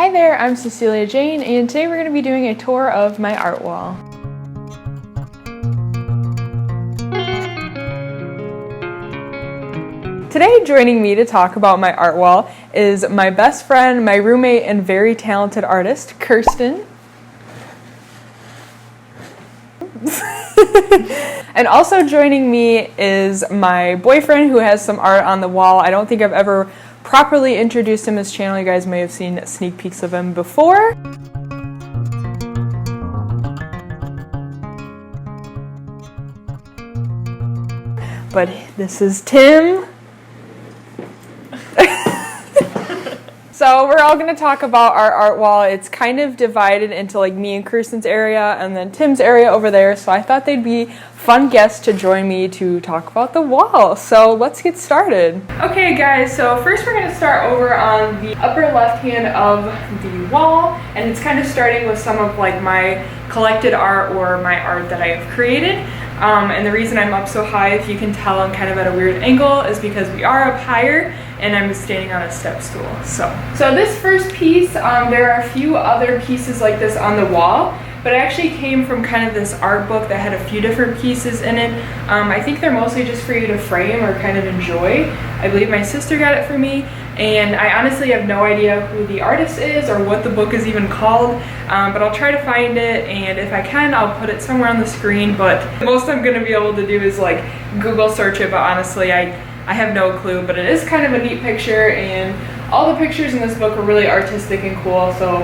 Hi there, I'm Cecilia Jane, and today we're going to be doing a tour of my art wall. Today, joining me to talk about my art wall is my best friend, my roommate, and very talented artist, Kirsten. And also joining me is my boyfriend who has some art on the wall. I don't think I've ever properly introduced him to his channel. You guys may have seen sneak peeks of him before. But this is Tim. So we're all going to talk about our art wall. It's kind of divided into like me and Kirsten's area and then Tim's area over there. So I thought they'd be fun guests to join me to talk about the wall. So let's get started. Okay guys, so first we're going to start over on the upper left hand of the wall. And it's kind of starting with some of like my collected art or my art that I have created. And the reason I'm up so high, if you can tell I'm kind of at a weird angle, is because we are up higher and I'm standing on a step stool. So this first piece, there are a few other pieces like this on the wall, but it actually came from kind of this art book that had a few different pieces in it. I think they're mostly just for you to frame or kind of enjoy. I believe my sister got it for me, and I honestly have no idea who the artist is or what the book is even called, but I'll try to find it, and if I can, I'll put it somewhere on the screen, but most I'm going to be able to do is like Google search it, but honestly I have no clue, but it is kind of a neat picture, and all the pictures in this book are really artistic and cool, so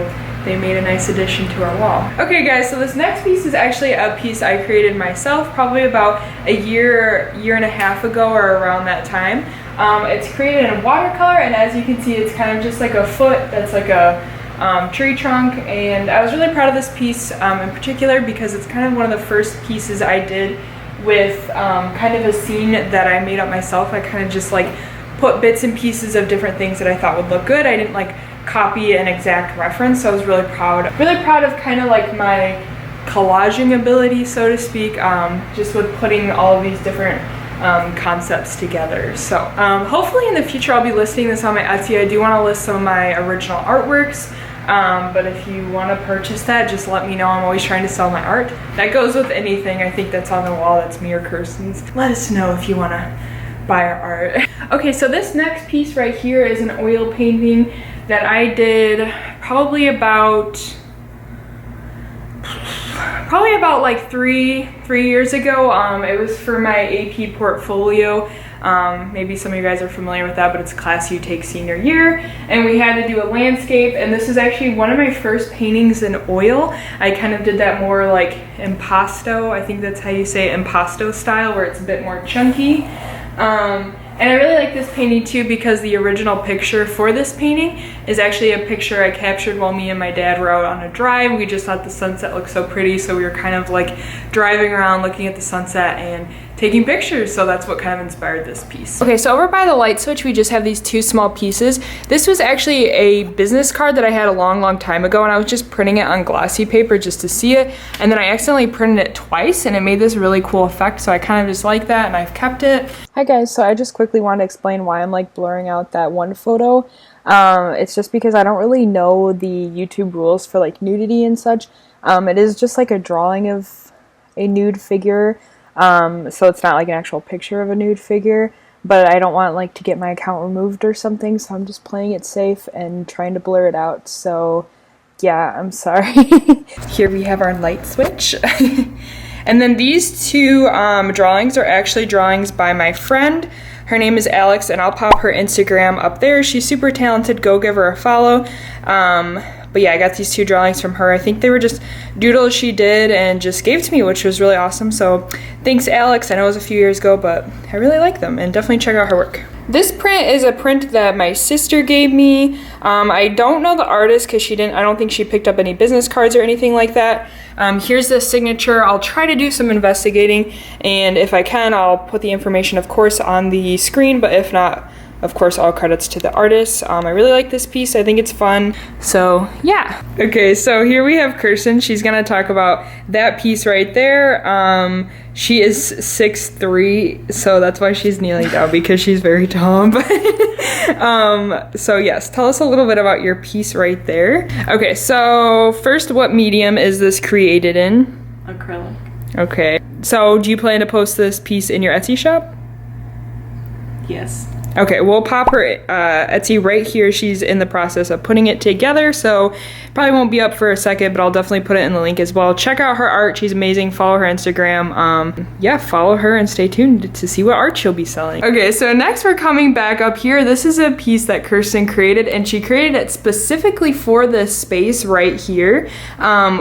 they made a nice addition to our wall. Okay guys, so this next piece is actually a piece I created myself probably about a year and a half ago or around that time. It's created in watercolor, and as you can see, it's kind of just like a foot that's like a tree trunk, and I was really proud of this piece in particular because it's kind of one of the first pieces I did with kind of a scene that I made up myself. I kind of just like put bits and pieces of different things that I thought would look good. I didn't like copy an exact reference, so I was really proud of kind of like my collaging ability, so to speak, just with putting all of these different concepts together. So hopefully in the future I'll be listing this on my Etsy. I do want to list some of my original artworks. But if you want to purchase that, just let me know. I'm always trying to sell my art. That goes with anything I think that's on the wall that's me or Kirsten's. Let us know if you want to buy our art. Okay, so this next piece right here is an oil painting that I did probably about like three years ago. It was for my AP portfolio. Maybe some of you guys are familiar with that, but it's a class you take senior year, and we had to do a landscape, and this is actually one of my first paintings in oil. I kind of did that more like impasto, I think that's how you say it, impasto style, where it's a bit more chunky. And I really like this painting too because the original picture for this painting is actually a picture I captured while me and my dad were out on a drive. We just thought the sunset looked so pretty, so we were kind of like driving around looking at the sunset and taking pictures, so that's what kind of inspired this piece. Okay, so over by the light switch we just have these two small pieces. This was actually a business card that I had a long time ago, and I was just printing it on glossy paper just to see it, and then I accidentally printed it twice and it made this really cool effect, so I kind of just like that and I've kept it. Hi guys, so I just quickly want to explain why I'm like blurring out that one photo. It's just because I don't really know the YouTube rules for like nudity and such. It is just like a drawing of a nude figure. So it's not like an actual picture of a nude figure, but I don't want like to get my account removed or something, so I'm just playing it safe and trying to blur it out. So yeah, I'm sorry. Here we have our light switch. And then these two drawings are actually drawings by my friend. Her name is Alex, and I'll pop her Instagram up there. She's super talented. Go give her a follow. But yeah, I got these two drawings from her. I think they were just doodles she did and just gave to me, which was really awesome. So thanks, Alex. I know it was a few years ago, but I really like them, and definitely check out her work. This print is a print that my sister gave me. I don't know the artist because I don't think she picked up any business cards or anything like that. Here's the signature. I'll try to do some investigating, and if I can, I'll put the information, of course, on the screen, but if not, of course, all credits to the artist. I really like this piece. I think it's fun. So yeah. Okay, so here we have Kirsten. She's gonna talk about that piece right there. She is 6'3", so that's why she's kneeling down, because she's very tall. So yes, tell us a little bit about your piece right there. Okay, so first, what medium is this created in? Acrylic. Okay, so do you plan to post this piece in your Etsy shop? Yes. Okay, we'll pop her Etsy right here. She's in the process of putting it together, so probably won't be up for a second, but I'll definitely put it in the link as well. Check out her art. She's amazing. Follow her Instagram. Yeah, follow her and stay tuned to see what art she'll be selling. Okay, so next we're coming back up here. This is a piece that Kirsten created, and she created it specifically for this space right here.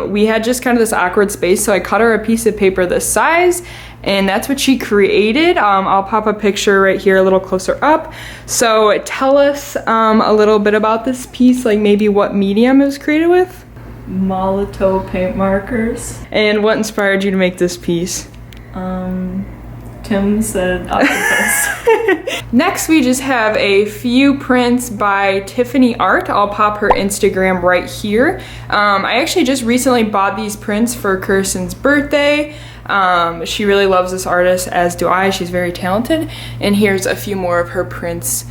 We had just kind of this awkward space, so I cut her a piece of paper this size, and that's what she created. I'll pop a picture right here a little closer up. So tell us a little bit about this piece, like maybe what medium it was created with? Molotow paint markers. And what inspired you to make this piece? Tim said octopus. Next, we just have a few prints by Tiffany Art. I'll pop her Instagram right here. I actually just recently bought these prints for Kirsten's birthday. She really loves this artist, as do I. She's very talented. And here's a few more of her prints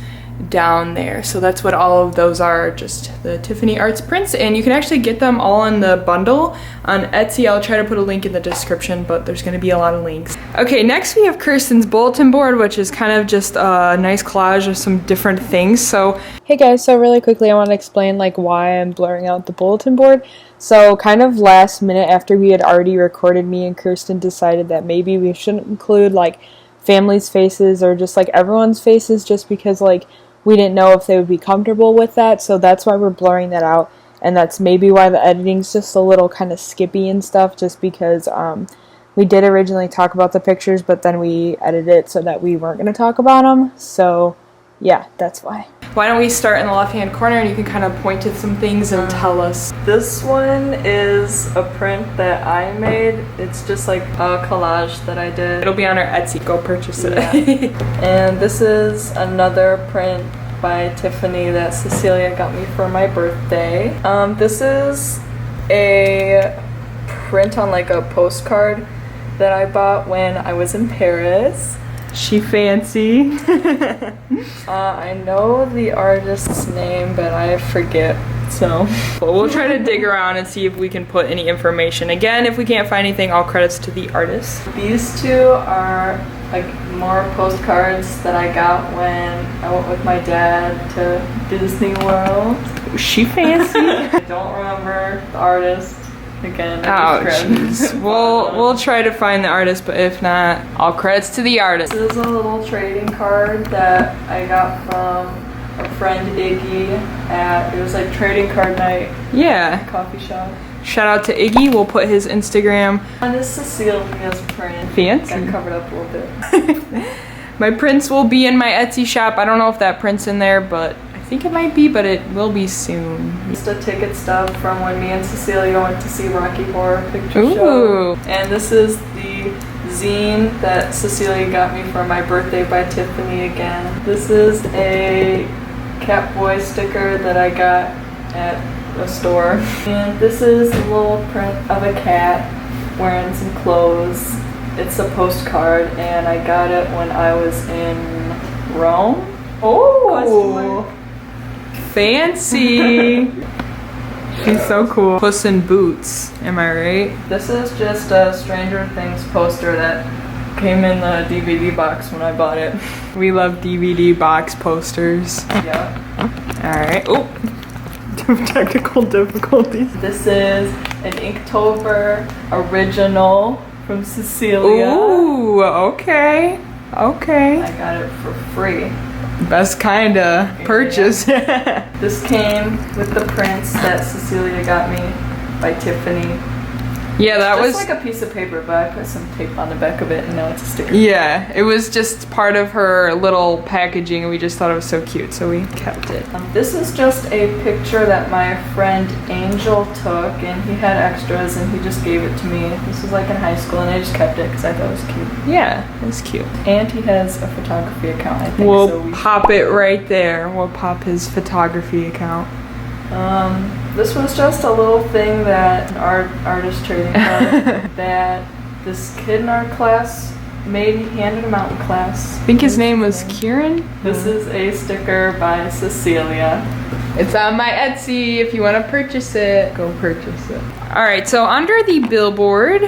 down there. So that's what all of those are, just the Tiffany Arts prints. And you can actually get them all in the bundle on Etsy. I'll try to put a link in the description, but there's going to be a lot of links. Okay, next we have Kirsten's bulletin board, which is kind of just a nice collage of some different things. So hey guys, so really quickly I want to explain like why I'm blurring out the bulletin board. So kind of last minute, after we had already recorded, me and Kirsten decided that maybe we shouldn't include like families' faces or just like everyone's faces, just because like we didn't know if they would be comfortable with that. So that's why we're blurring that out, and that's maybe why the editing's just a little kind of skippy and stuff, just because we did originally talk about the pictures, but then we edited it so that we weren't going to talk about them. So yeah, that's why. Why don't we start in the left-hand corner, and you can kind of point to some things and tell us. This one is a print that I made. It's just like a collage that I did. It'll be on our Etsy. Go purchase it. Yeah. And this is another print by Tiffany that Cecilia got me for my birthday. This is a print on like a postcard that I bought when I was in Paris. She fancy. I know the artist's name, but I forget, so. Well, we'll try to dig around and see if we can put any information. Again, if we can't find anything, all credits to the artist. These two are like more postcards that I got when I went with my dad to Disney World. She fancy. I don't remember the artist. Again, oh jeez. We'll try to find the artist, but if not, all credits to the artist. This is a little trading card that I got from a friend Iggy it was like trading card night. Yeah. Coffee shop. Shout out to Iggy. We'll put his Instagram. And this is Cecilia's print. Fancy. Got covered up a little bit. My prints will be in my Etsy shop. I don't know if that print's in there, but I think it might be, but it will be soon. Just a ticket stub from when me and Cecilia went to see Rocky Horror Picture Ooh. Show. And this is the zine that Cecilia got me for my birthday by Tiffany again. This is a Catboy sticker that I got at a store. And this is a little print of a cat wearing some clothes. It's a postcard, and I got it when I was in Rome. Oh! Fancy! She's so cool. Puss in Boots, am I right? This is just a Stranger Things poster that came in the DVD box when I bought it. We love DVD box posters. Yeah. Alright. Oh! Technical difficulties. This is an Inktober original from Cecilia. Ooh, okay. Okay. I got it for free. Best kinda purchase. This came with the prints that Cecilia got me by Tiffany. Yeah, that was like a piece of paper, but I put some tape on the back of it and now it's a sticker. Yeah, it was just part of her little packaging and we just thought it was so cute, so we kept it. This is just a picture that my friend Angel took, and he had extras and he just gave it to me. This was like in high school and I just kept it because I thought it was cute. Yeah, it was cute. And he has a photography account, I think. We'll pop it right there. We'll pop his photography account. This was just a little thing that an artist trading card that this kid in our class made. He handed him out in class. I think his name was Kieran. This is a sticker by Cecilia. It's on my Etsy. If you want to purchase it, go purchase it. All right, so under the billboard,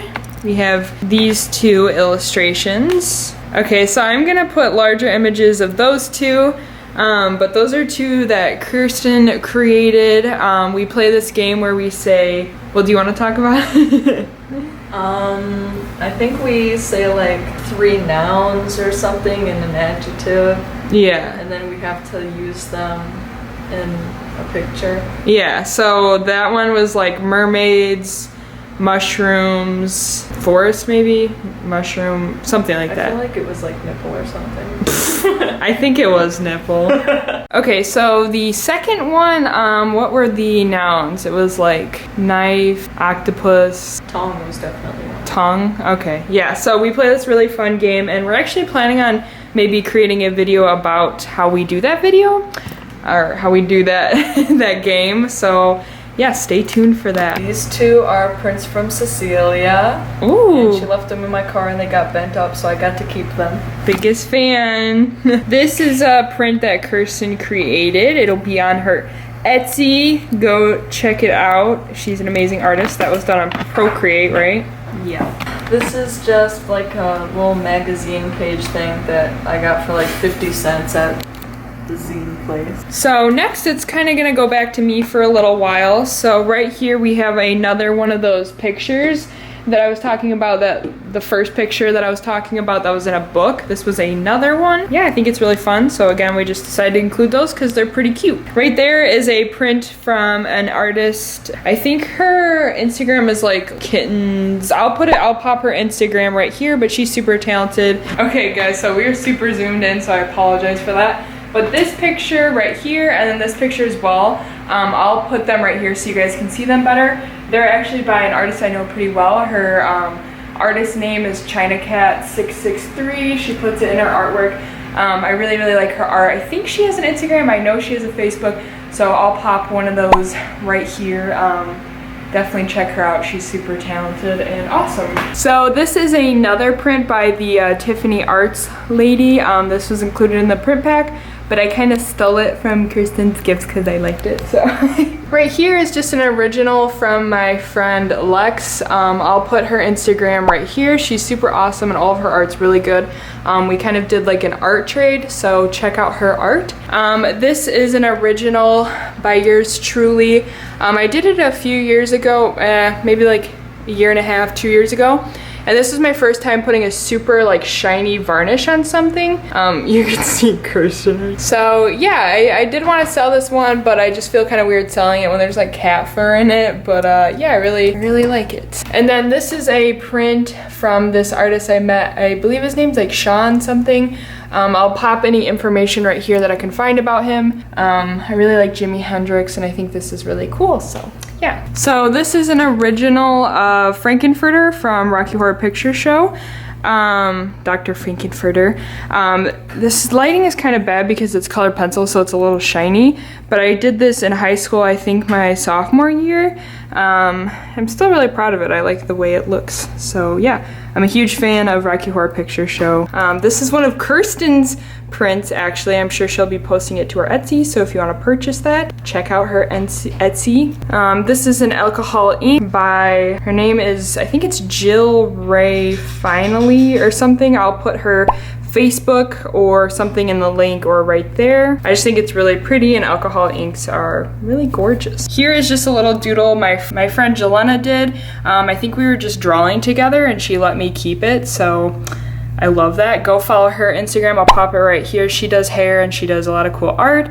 we have these two illustrations. Okay, so I'm gonna put larger images of those two. But those are two that Kirsten created. We play this game where we say, well, do you want to talk about it? I think we say like 3 nouns or something and an adjective. Yeah. And then we have to use them in a picture. Yeah, so that one was like mermaids, mushrooms, forest maybe, mushroom, something like that. I feel like it was like nipple or something. I think it was nipple. Okay, so the second one, what were the nouns? It was like knife, octopus. Tongue was definitely one. Tongue, okay. Yeah, so we play this really fun game and we're actually planning on maybe creating a video about how we do that video, or how we do that, that game. So yeah, stay tuned for that. These two are prints from Cecilia. Ooh. And she left them in my car and they got bent up, so I got to keep them. Biggest fan. This is a print that Kirsten created. It'll be on her Etsy. Go check it out. She's an amazing artist. That was done on Procreate, right? Yeah. This is just like a little magazine page thing that I got for like 50 cents at the zine place. So next it's kind of gonna go back to me for a little while. So right here we have another one of those pictures that I was talking about, that the first picture that I was talking about that was in a book. This was another one. Yeah, I think it's really fun. So again, we just decided to include those because they're pretty cute. Right there is a print from an artist. I think her Instagram is like kittens. I'll pop her Instagram right here, but she's super talented. Okay guys, so we are super zoomed in, so I apologize for that. But this picture right here, and then this picture as well, I'll put them right here so you guys can see them better. They're actually by an artist I know pretty well. Her artist name is ChinaCat663. She puts it in her artwork. I really, really like her art. I think she has an Instagram. I know she has a Facebook. So I'll pop one of those right here. Definitely check her out. She's super talented and awesome. So this is another print by the Tiffany Arts lady. This was included in the print pack, but I kind of stole it from Kirsten's gifts because I liked it. So right here is just an original from my friend Lex. I'll put her Instagram right here. She's super awesome and all of her art's really good. We kind of did like an art trade, so check out her art. This is an original by yours truly. I did it a few years ago, maybe like a year and a half, 2 years ago. And this is my first time putting a super like shiny varnish on something. You can see Kirsten. So yeah, I did want to sell this one, but I just feel kind of weird selling it when there's like cat fur in it. But yeah, I really like it. And then this is a print from this artist I met. I believe his name's like Sean something. I'll pop any information right here that I can find about him. I really like Jimi Hendrix and I think this is really cool, so yeah. So this is an original Frankenfurter from Rocky Horror Picture Show. Dr. Frankenfurter. This lighting is kind of bad because it's colored pencil, so it's a little shiny, but I did this in high school, I think my sophomore year. I'm still really proud of it. I like the way it looks. So yeah, I'm a huge fan of Rocky Horror Picture Show. This is one of Kirsten's prints, actually. I'm sure she'll be posting it to her Etsy, so if you want to purchase that, check out her Etsy. This is an alcohol ink by, her name is, I think it's Jill Ray Finally or something. I'll put her Facebook or something in the link or right there. I just think it's really pretty and alcohol inks are really gorgeous. Here is just a little doodle my friend Jelena did. I think we were just drawing together and she let me keep it, so I love that. Go follow her Instagram. I'll pop it right here. She does hair and she does a lot of cool art.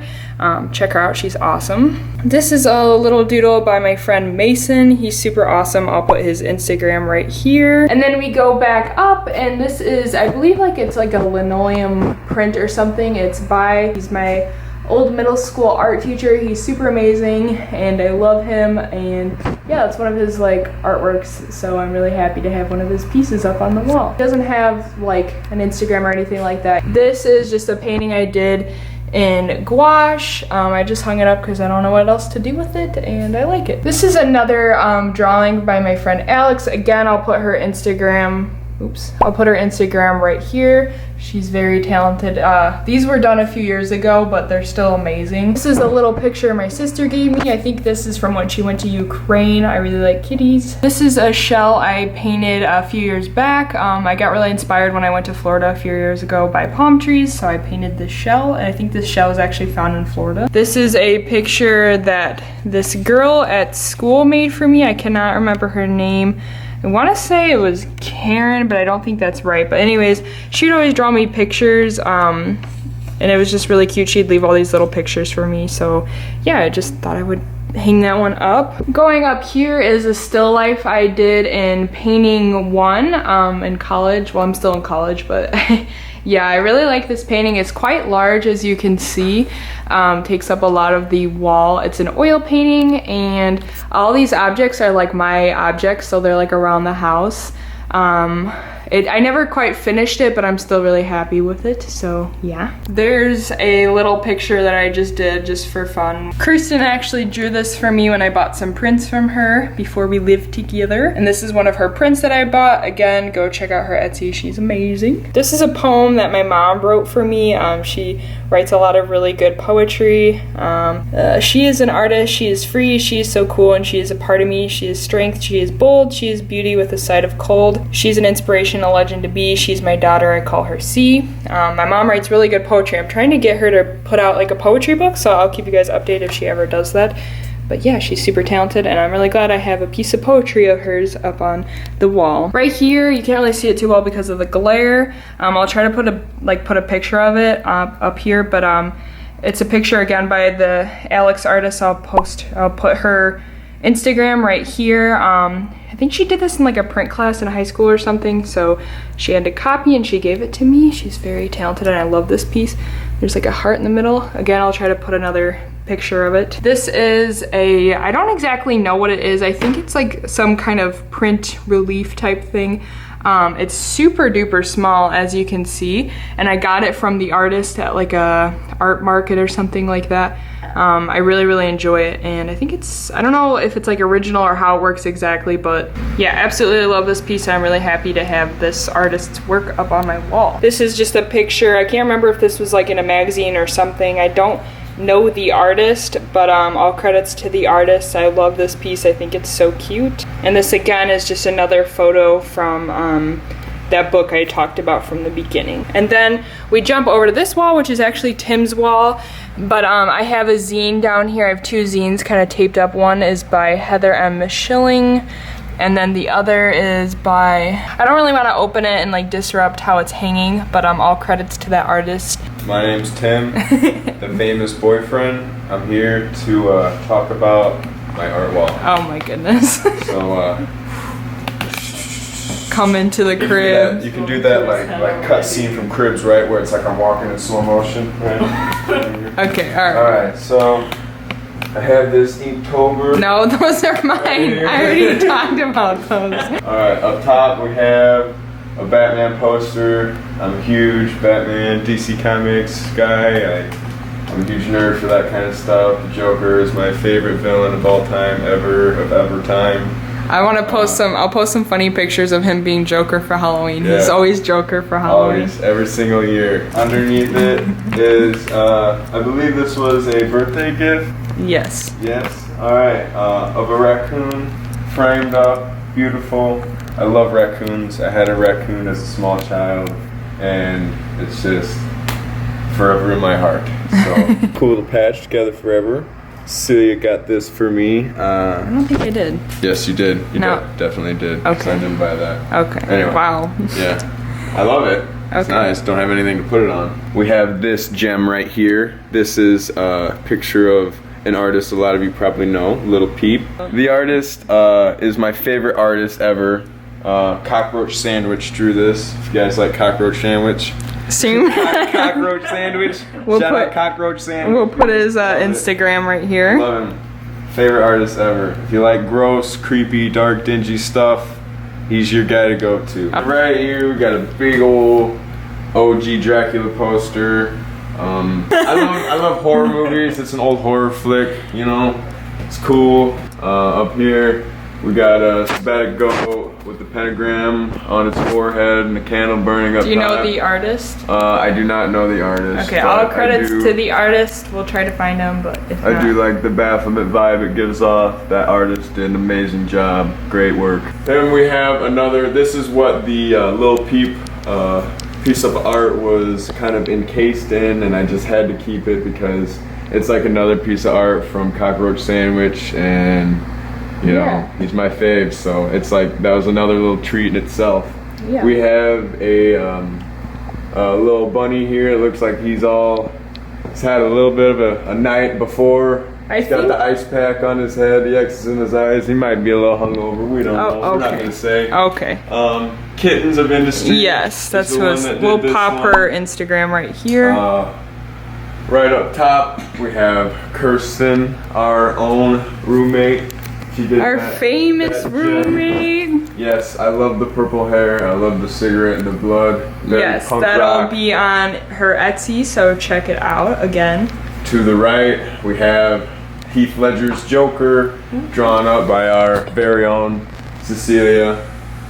check her out, she's awesome. This is a little doodle by my friend Mason. He's super awesome. I'll put his Instagram right here. And then we go back up, and this is, I believe like it's like a linoleum print or something. He's my old middle school art teacher. He's super amazing and I love him, and yeah, it's one of his like artworks, so I'm really happy to have one of his pieces up on the wall. He doesn't have like an Instagram or anything like that. This is just a painting I did in gouache. I just hung it up because I don't know what else to do with it, and I like it. This is another drawing by my friend Alex. Again, I'll put her Instagram right here. She's very talented. These were done a few years ago, but they're still amazing. This is a little picture my sister gave me. I think this is from when she went to Ukraine. I really like kitties. This is a shell I painted a few years back. I got really inspired when I went to Florida a few years ago by palm trees, so I painted this shell, and I think this shell is actually found in Florida. This is a picture that this girl at school made for me. I cannot remember her name. I want to say it was Karen, but I don't think that's right. But anyways, she'd always draw me pictures, and it was just really cute. She'd leave all these little pictures for me. So yeah, I just thought I would hang that one up. Going up here is a still life I did in painting 1 in college. Well, I'm still in college, but yeah, I really like this painting. It's quite large, as you can see. Takes up a lot of the wall. It's an oil painting, and all these objects are like my objects, so they're like around the house. I never quite finished it, but I'm still really happy with it, so yeah. There's a little picture that I just did just for fun. Kirsten actually drew this for me when I bought some prints from her before we lived together. And this is one of her prints that I bought. Again, go check out her Etsy, she's amazing. This is a poem that my mom wrote for me. She writes a lot of really good poetry. She is an artist, she is free, she is so cool, and she is a part of me. She is strength, she is bold, she is beauty with a side of cold. She's an inspiration, a legend to be. She's my daughter, I call her C. My mom writes really good poetry. I'm trying to get her to put out like a poetry book, so I'll keep you guys updated if she ever does that. But yeah, she's super talented, and I'm really glad I have a piece of poetry of hers up on the wall. Right here, you can't really see it too well because of the glare. I'll try to put a picture of it up here, but it's a picture again by the Alex artist. I'll put her Instagram right here. I think she did this in like a print class in high school or something, so she had to copy and she gave it to me. She's very talented, and I love this piece. There's like a heart in the middle. Again, I'll try to put another picture of it. This is I don't exactly know what it is. I think it's like some kind of print relief type thing. It's super duper small, as you can see, and I got it from the artist at like a art market or something like that. I really enjoy it, and I think I don't know if it's like original or how it works exactly, but yeah, absolutely love this piece. I'm really happy to have this artist's work up on my wall. This is just a picture. I can't remember if this was like in a magazine or something. I don't know the artist, but all credits to the artist. I love this piece. I think it's so cute. And this again is just another photo from that book I talked about from the beginning. And then we jump over to this wall, which is actually Tim's wall, but I have a zine down here. I have 2 zines kind of taped up. One is by Heather M. Schilling, and then the other is by, I don't really want to open it and like disrupt how it's hanging, but all credits to that artist. My name's Tim, the famous boyfriend. I'm here to talk about my art wall. Oh my goodness. So come into the crib. You can do that like cut scene from Cribs, right? Where it's like I'm walking in slow motion, right? Okay, alright. Alright, so I have this Inktober. No, those are mine. I already talked about those. Alright, up top we have a Batman poster. I'm a huge Batman, DC Comics guy. I'm a huge nerd for that kind of stuff. The Joker is my favorite villain of all time, of time. I want to post I'll post some funny pictures of him being Joker for Halloween. Yeah. He's always Joker for Halloween. Always, every single year. Underneath it is, I believe this was a birthday gift. Yes. Yes, alright, of a raccoon, framed up, beautiful. I love raccoons. I had a raccoon as a small child, and it's just forever in my heart. So, cool to patch together forever. Celia got this for me. I don't think I did. Yes, you did. You No. definitely did. Okay. I didn't buy that. Okay. Anyway. Wow. Yeah. I love it. It's Okay. nice. Don't have anything to put it on. We have this gem right here. This is a picture of an artist a lot of you probably know, Little Peep. The artist is my favorite artist ever. Cockroach Sandwich drew this. If you guys like Cockroach Sandwich. Soon. Cockroach Sandwich. Shout out Cockroach Sandwich. We'll put his Instagram right here. Love him. Favorite artist ever. If you like gross, creepy, dark, dingy stuff, he's your guy to go to. Right here we got a big old OG Dracula poster. I love horror movies. It's an old horror flick, you know. It's cool. Up here we got a Sabbatic goat with the pentagram on its forehead and a candle burning up. Do you know top. the artist? I do not know the artist. Okay, all credits to the artist. We'll try to find him, but if I not. do like the Baphomet vibe it gives off. That artist did an amazing job. Great work. Then we have another, this is what the Lil Peep piece of art was kind of encased in, and I just had to keep it because it's like another piece of art from Cockroach Sandwich, and you know, he's my fave, so it's like, that was another little treat in itself. Yeah. We have a little bunny here. It looks like he's had a little bit of a night before. He's got the ice pack on his head, the X's in his eyes. He might be a little hungover. We don't know. We're not gonna say. Okay. Kittens of Industry. Yes, that's what we'll pop her Instagram right here. Right up top, we have Kirsten, our own roommate. She did Our famous roommate. Yes, I love the purple hair. I love the cigarette and the blood. Very Yes, punk that'll rock. be on her Etsy, so check it out again. To the right, we have Heath Ledger's Joker, drawn up by our very own Cecilia.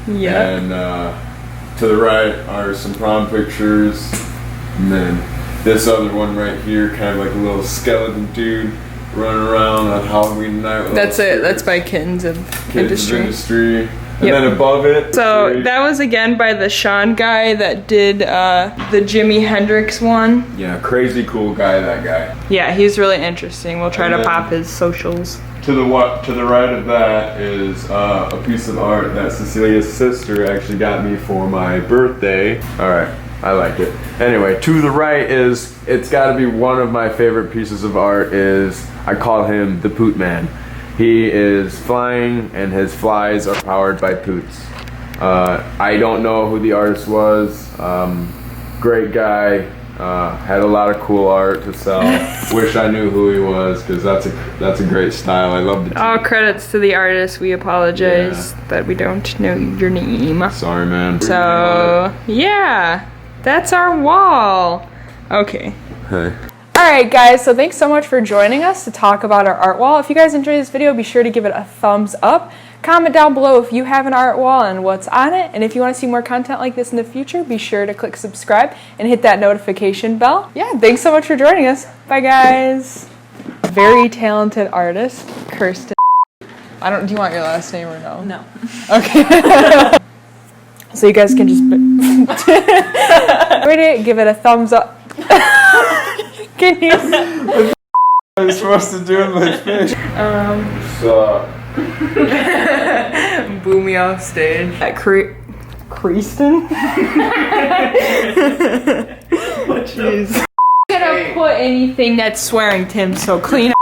Yeah. And to the right are some prom pictures. And then this other one right here, kind of like a little skeleton dude running around on Halloween night. With That's it. That's by Kittens of Industry. And then above it. So that was again by the Sean guy that did the Jimi Hendrix one. Yeah, crazy cool guy, that guy. Yeah, he's really interesting. We'll try And to then pop his socials. To the right of that is a piece of art that Cecilia's sister actually got me for my birthday. All right, I like it. Anyway, to the right is, it's got to be one of my favorite pieces of art, is, I call him the Poot Man. He is flying and his flies are powered by poots. I don't know who the artist was. Great guy. Had a lot of cool art to sell. Wish I knew who he was, because that's a great style. I love the All credits to the artist. We apologize that we don't know your name. Sorry, man. So yeah, that's our wall. Okay. Hey. Alright guys, so thanks so much for joining us to talk about our art wall. If you guys enjoyed this video, be sure to give it a thumbs up. Comment down below if you have an art wall and what's on it. And if you want to see more content like this in the future, be sure to click subscribe and hit that notification bell. Yeah, thanks so much for joining us. Bye guys. Very talented artist, Kirsten. Do you want your last name or no? No. Okay. So you guys can just rate it, give it a thumbs up. Can you? I was supposed to do it like fish. So. Boo me off stage. At Kerstin? Jeez. I'm gonna put anything that's swearing, Tim, so clean up.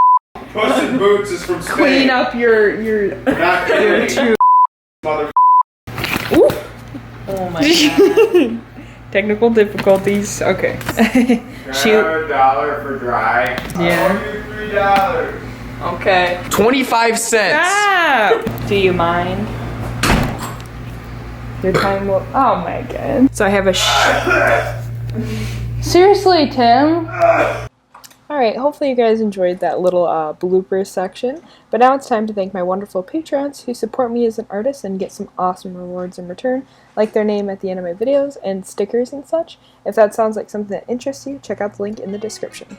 Puss in Boots is from Spain. Clean up your Not two. mother. Ooh. Oh my god. Technical difficulties. Okay. $1 for dry. Yeah. I owe you $3. Okay. 25 cents. Ah! Do you mind? Your time will. Oh my god. So I have a. Seriously, Tim. Alright, hopefully you guys enjoyed that little blooper section. But now it's time to thank my wonderful patrons who support me as an artist and get some awesome rewards in return, like their name at the end of my videos and stickers and such. If that sounds like something that interests you, check out the link in the description.